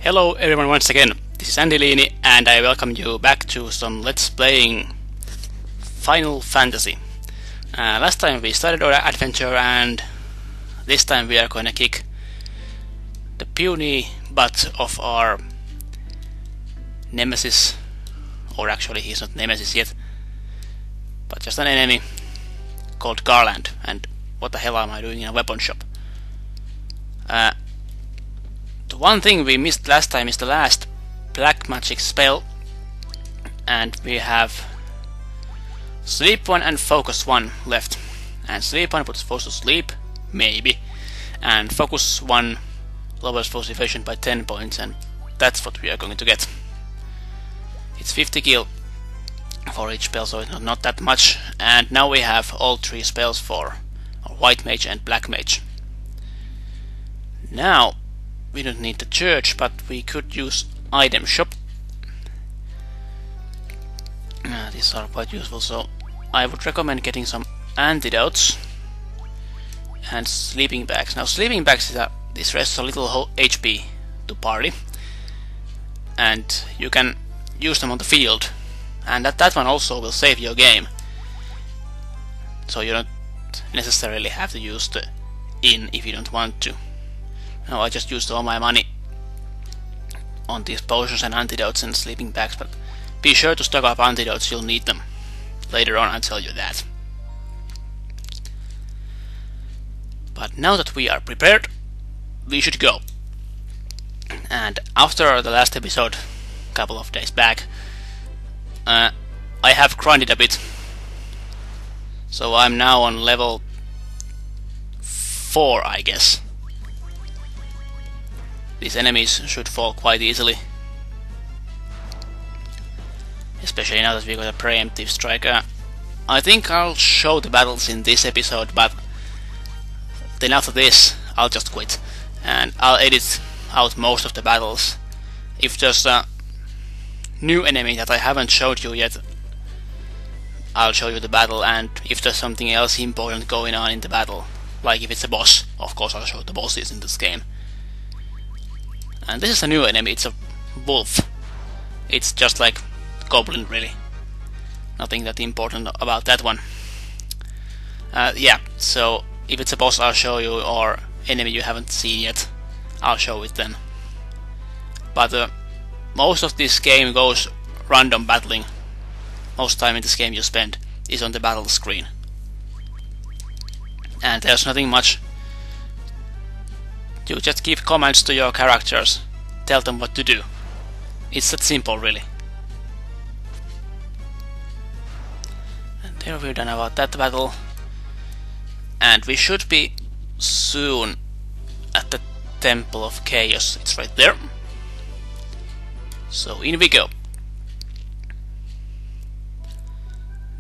Hello everyone once again, this is Andy Leini and I welcome you back to some Let's Playing Final Fantasy. Last time we started our adventure and this time we are going to kick the puny butt of our nemesis, or actually he's not nemesis yet, but just an enemy called Garland. And what the hell am I doing in a weapon shop? The one thing we missed last time is the last black magic spell, and we have sleep 1 and focus 1 left. And sleep 1 puts foes to sleep, maybe, and focus 1 lowers foes evasion by 10 points, and that's what we are going to get. It's 50 gil for each spell, so it's not that much. And now we have all 3 spells for white mage and black mage. Now we don't need the church, but we could use item shop. These are quite useful, so I would recommend getting some antidotes and sleeping bags. Now sleeping bags this rests a little HP to party, and you can use them on the field, and that one also will save your game, so you don't necessarily have to use the inn if you don't want to. Now I just used all my money on these potions and antidotes and sleeping bags, but be sure to stock up antidotes, you'll need them. Later on I'll tell you that. But now that we are prepared, we should go. And after the last episode, a couple of days back, I have grinded a bit. So I'm now on level 4, I guess. These enemies should fall quite easily, especially now that we got a preemptive strike. I think I'll show the battles in this episode, but then after this I'll just quit and I'll edit out most of the battles. If there's a new enemy that I haven't showed you yet, I'll show you the battle, and if there's something else important going on in the battle, like if it's a boss, of course I'll show the bosses in this game. And this is a new enemy, it's a wolf. It's just like goblin, really. Nothing that important about that one. Yeah, so if it's a boss I'll show you, or enemy you haven't seen yet, I'll show it then. But most of this game goes random battling. Most time in this game you spend is on the battle screen. And there's nothing much. You just give commands to your characters, tell them what to do. It's that simple, really. And there we're done about that battle. And we should be soon at the Temple of Chaos. It's right there. So in we go.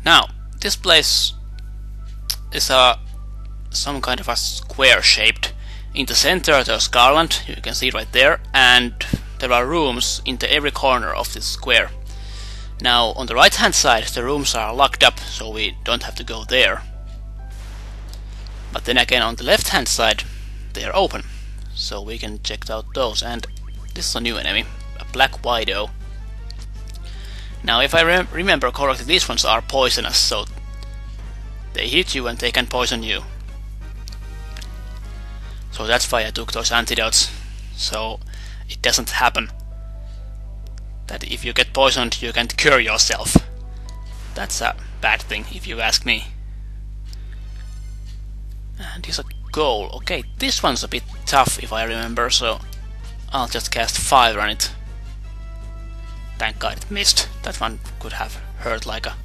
Now, this place is some kind of a square shaped. In the center there's Garland, you can see right there, and there are rooms into every corner of this square. Now on the right hand side the rooms are locked up, so we don't have to go there. But then again on the left hand side they are open, so we can check out those. And this is a new enemy, a black widow. Now if I remember correctly, these ones are poisonous, so they hit you and they can poison you. So that's why I took those antidotes, so it doesn't happen that if you get poisoned you can't cure yourself. That's a bad thing if you ask me. And here's a goal. Okay, this one's a bit tough if I remember, so I'll just cast fire on it. Thank God it missed. That one could have hurt like a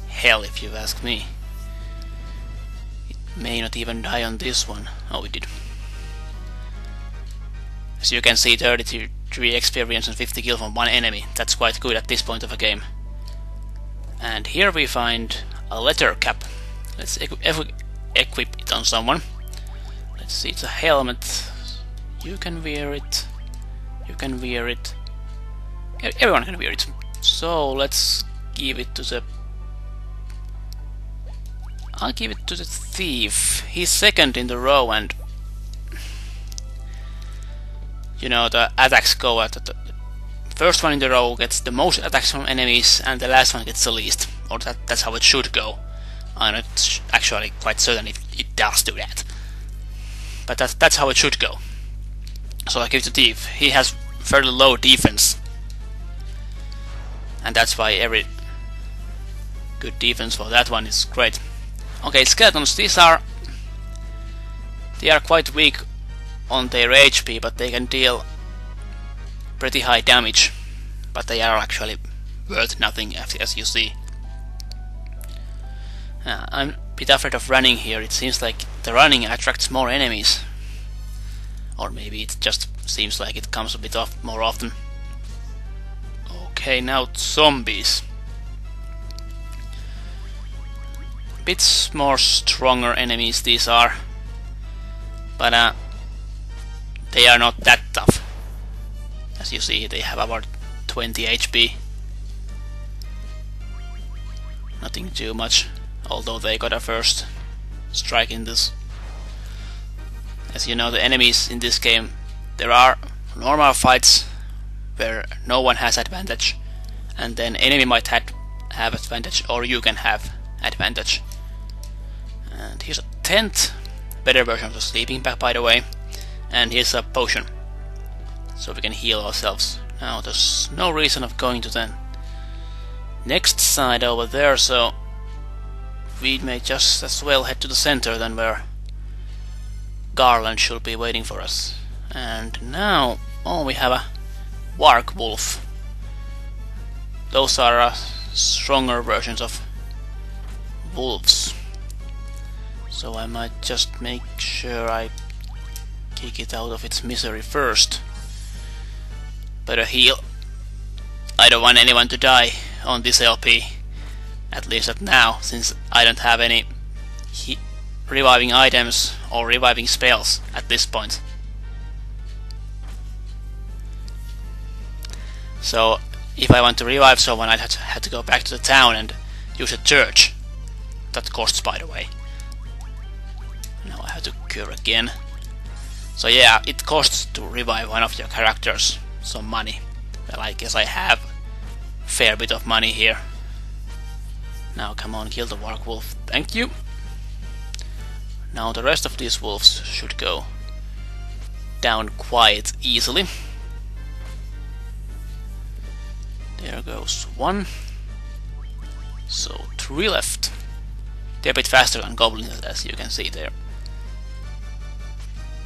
hell if you ask me. It may not even die on this one. Oh, it did. As you can see, 33 experience and 50 kill from one enemy. That's quite good at this point of a game. And here we find a leather cap. Let's equip it on someone. Let's see, it's a helmet. You can wear it. You can wear it. Everyone can wear it. So let's give it to the... I'll give it to the thief. He's second in the row, and you know, the attacks go at the first one in the row gets the most attacks from enemies, and the last one gets the least. Or that's how it should go. I'm not actually quite certain if it does do that. But that's how it should go. So I give it to Thief. He has fairly low defense. And that's why every good defense for that one is great. Okay, skeletons, they are quite weak on their HP, but they can deal pretty high damage. But they are actually worth nothing, as you see. I'm a bit afraid of running here. It seems like the running attracts more enemies. Or maybe it just seems like it comes a bit more often. Okay, now zombies. Bit more stronger enemies these are. But they are not that tough. As you see, they have about 20 HP. Nothing too much, although they got a first strike in this. As you know, the enemies in this game, there are normal fights where no one has advantage, and then enemy might have advantage, or you can have advantage. And here's a tent, better version of the sleeping bag, by the way, and here's a potion, so we can heal ourselves. Now there's no reason of going to the next side over there, so we may just as well head to the center than where Garland should be waiting for us. And now, we have a warg wolf. Those are stronger versions of wolves. So I might just make sure I kick it out of its misery first. Better heal. I don't want anyone to die on this LP. At least not now, since I don't have any reviving items or reviving spells at this point. So if I want to revive someone, I'd have to go back to the town and use a church. That costs, by the way. Now I have to cure again. So yeah, it costs to revive one of your characters some money. Well, I guess I have a fair bit of money here. Now come on, kill the warg wolf. Thank you. Now the rest of these wolves should go down quite easily. There goes one. So 3 left. They're a bit faster than goblins, as you can see there.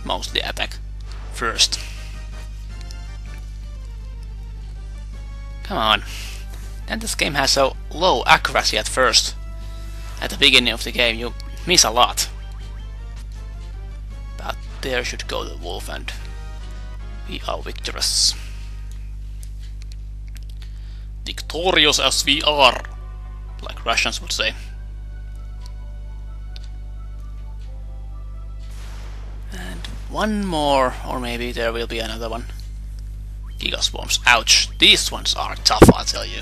Mostly attack first. Come on. And this game has so low accuracy at first. At the beginning of the game you miss a lot. But there should go the wolf and we are victorious. Victorious as we are, like Russians would say. And one more, or maybe there will be another one. Giga Swarms. Ouch, these ones are tough, I tell you.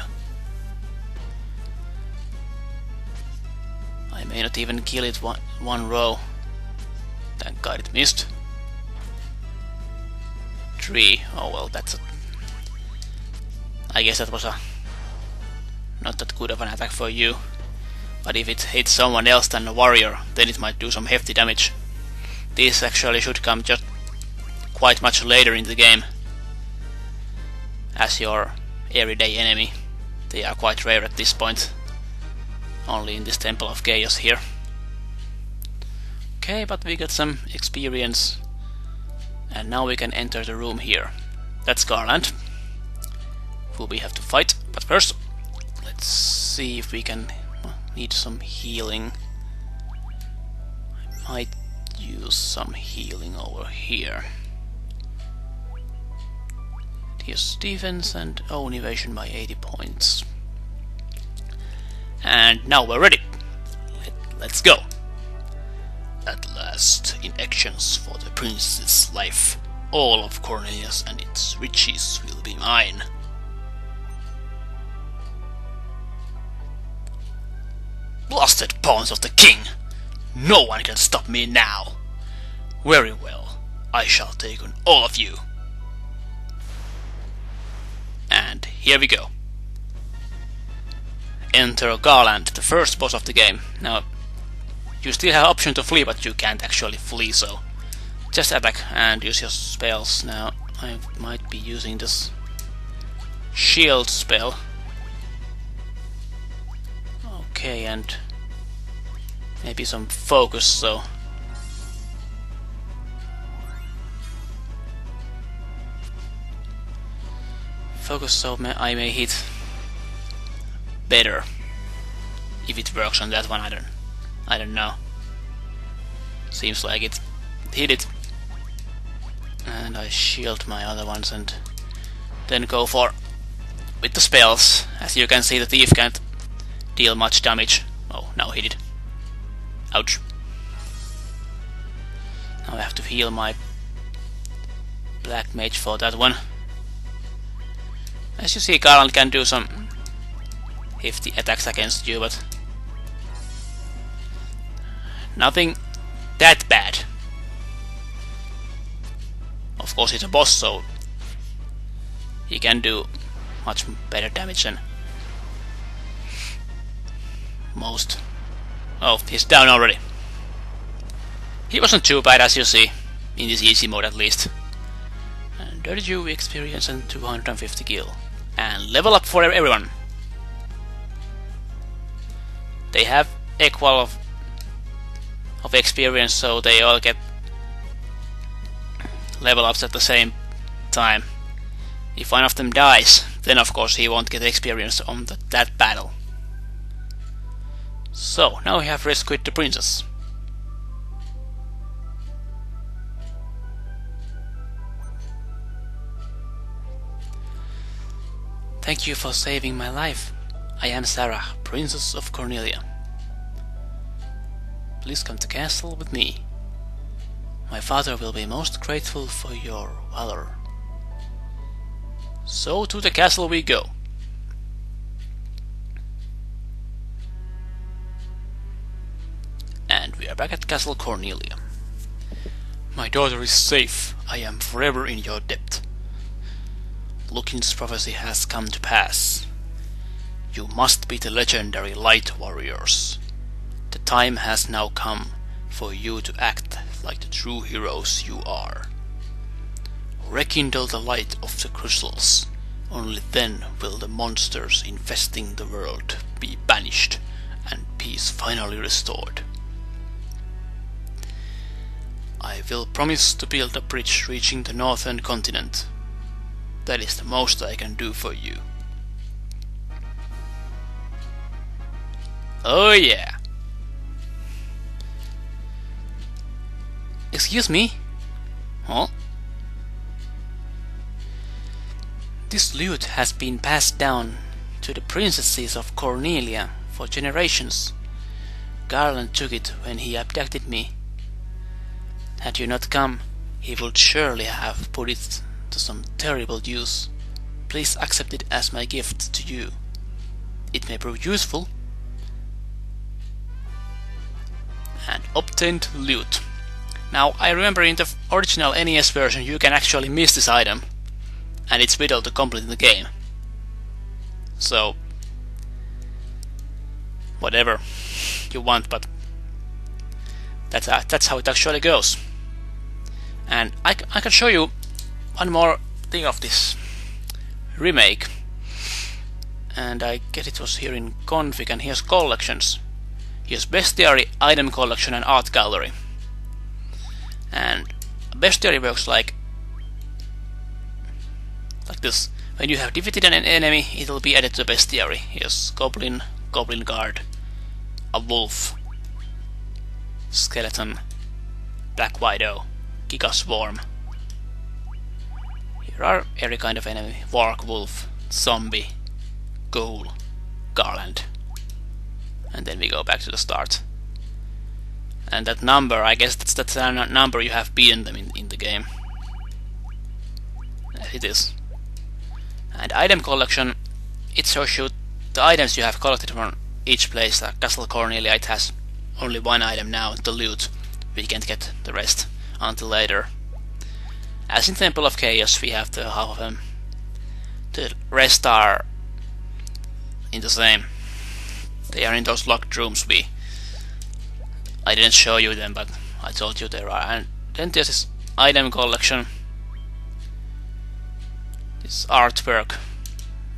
I may not even kill it one row. Thank God it missed. 3. Oh well, that's a... I guess that was not that good of an attack for you. But if it hits someone else than a warrior, then it might do some hefty damage. These actually should come just quite much later in the game. As your everyday enemy. They are quite rare at this point. Only in this Temple of Chaos here. Okay, but we got some experience. And now we can enter the room here. That's Garland, who we have to fight. But first, let's see if we can need some healing. I might use some healing over here. Here's defense and own evasion by 80 points. And now we're ready. Let's go. At last, in actions for the prince's life, all of Cornelius and its riches will be mine. Blasted pawns of the king! No one can stop me now! Very well, I shall take on all of you. here we go. Enter Garland, the first boss of the game. Now, you still have option to flee, but you can't actually flee, so just attack and use your spells. Now, I might be using this shield spell. Okay, and maybe some focus, so I may hit better. If it works on that one, I don't know. Seems like it hit it. And I shield my other ones and then go for with the spells. As you can see, the thief can't deal much damage. Oh, now hit it. Ouch. Now I have to heal my black mage for that one. As you see, Garland can do some hefty attacks against you, but nothing that bad. Of course, he's a boss, so he can do much better damage than most. Oh, he's down already. He wasn't too bad, as you see, in this easy mode at least. And 32 experience and 250 gil. And level up for everyone. They have equal of experience, so they all get level ups at the same time. If one of them dies, then of course he won't get experience on that battle. So, now we have rescued the princess. Thank you for saving my life. I am Sarah, Princess of Cornelia. Please come to castle with me. My father will be most grateful for your valor. So to the castle we go. And we are back at Castle Cornelia. My daughter is safe. I am forever in your debt. Lukin's prophecy has come to pass. You must be the legendary light warriors. The time has now come for you to act like the true heroes you are. Rekindle the light of the crystals. Only then will the monsters infesting the world be banished and peace finally restored. I will promise to build a bridge reaching the northern continent. That is the most I can do for you. Oh yeah! Excuse me? Huh? This lute has been passed down to the princesses of Cornelia for generations. Garland took it when he abducted me. Had you not come, he would surely have put it to some terrible use. Please accept it as my gift to you. It may prove useful. And obtained loot. Now, I remember in the original NES version you can actually miss this item, and it's vital to complete the game. So, whatever you want, but that's how it actually goes. And I can show you one more thing of this remake. And I guess it was here in config, and here's collections. Here's bestiary, item collection, and art gallery. And bestiary works like this. When you have defeated an enemy, it will be added to the bestiary. Here's goblin, goblin guard, a wolf, skeleton, black widow, giga swarm. Here are every kind of enemy: warg, wolf, zombie, ghoul, Garland. And then we go back to the start. And that number, I guess that's the number you have beaten them in the game. It is. And item collection, it shows you the items you have collected from each place. Like Castle Cornelia, it has only one item now, the loot. We can't get the rest until later. As in Temple of Chaos, we have the half of them. The rest are in the same. They are in those locked rooms. I didn't show you them, but I told you there are. And then there's this item collection, this artwork,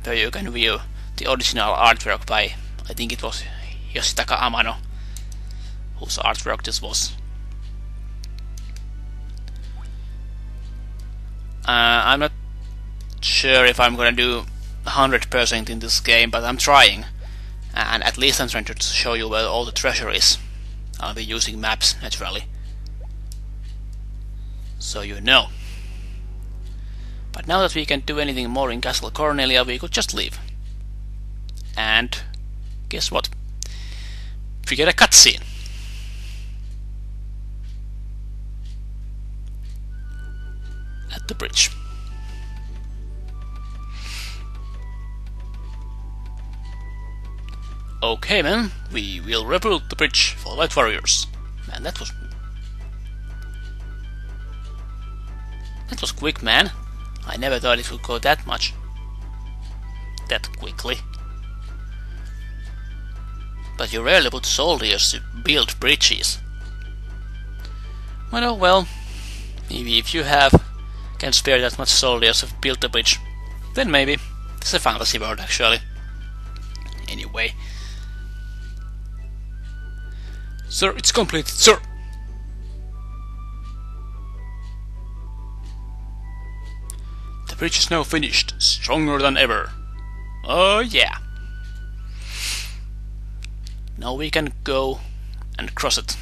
where you can view the original artwork by, I think it was Yoshitaka Amano, whose artwork this was. I'm not sure if I'm gonna do 100% in this game, but I'm trying, and at least I'm trying to show you where all the treasure is. I'll be using maps, naturally, so you know. But now that we can't do anything more in Castle Cornelia, we could just leave. And guess what? We get a cutscene. At the bridge. Okay, man, we will rebuild the bridge for Light Warriors. Man, that was quick, man. I never thought it would go that much. That quickly. But you rarely put soldiers to build bridges. Well, oh well. Maybe if you can spare that much soldiers to build the bridge, then maybe. It's a fantasy world, actually. Anyway. Sir, it's completed, sir! The bridge is now finished, stronger than ever. Oh yeah. Now we can go and cross it.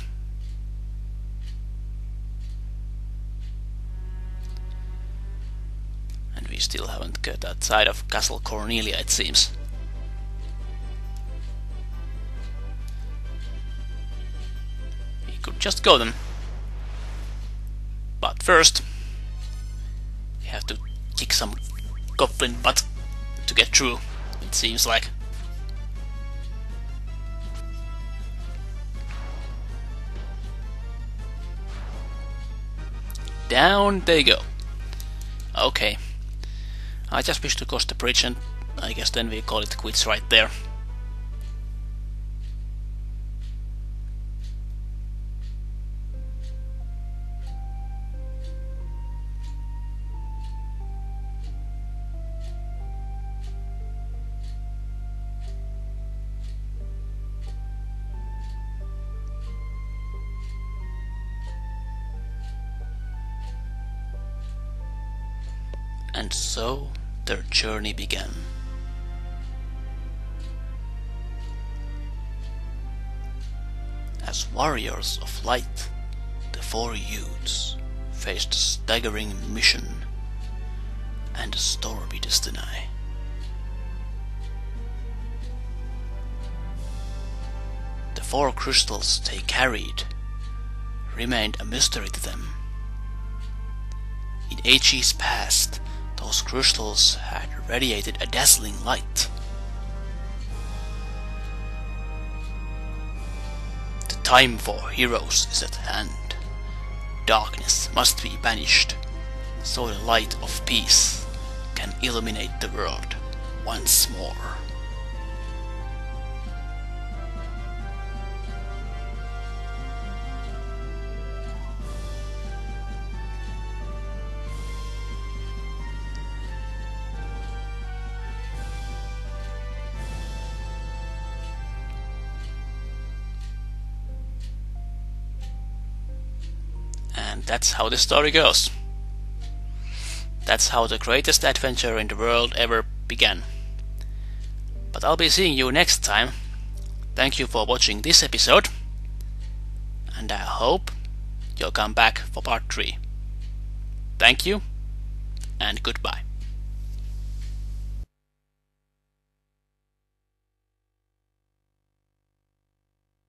And we still haven't got outside of Castle Cornelia, it seems. We could just go then. But first, we have to kick some goblin butt to get through, it seems like. Down they go. Okay. I just wish to cross the bridge, and I guess then we call it quits right there. And so their journey began. As warriors of light, the four youths faced a staggering mission and a stormy destiny. The four crystals they carried remained a mystery to them. In ages past, those crystals had radiated a dazzling light. The time for heroes is at hand. Darkness must be banished, so the light of peace can illuminate the world once more. And that's how the story goes. That's how the greatest adventure in the world ever began. But I'll be seeing you next time. Thank you for watching this episode, and I hope you'll come back for part 3. Thank you, and goodbye.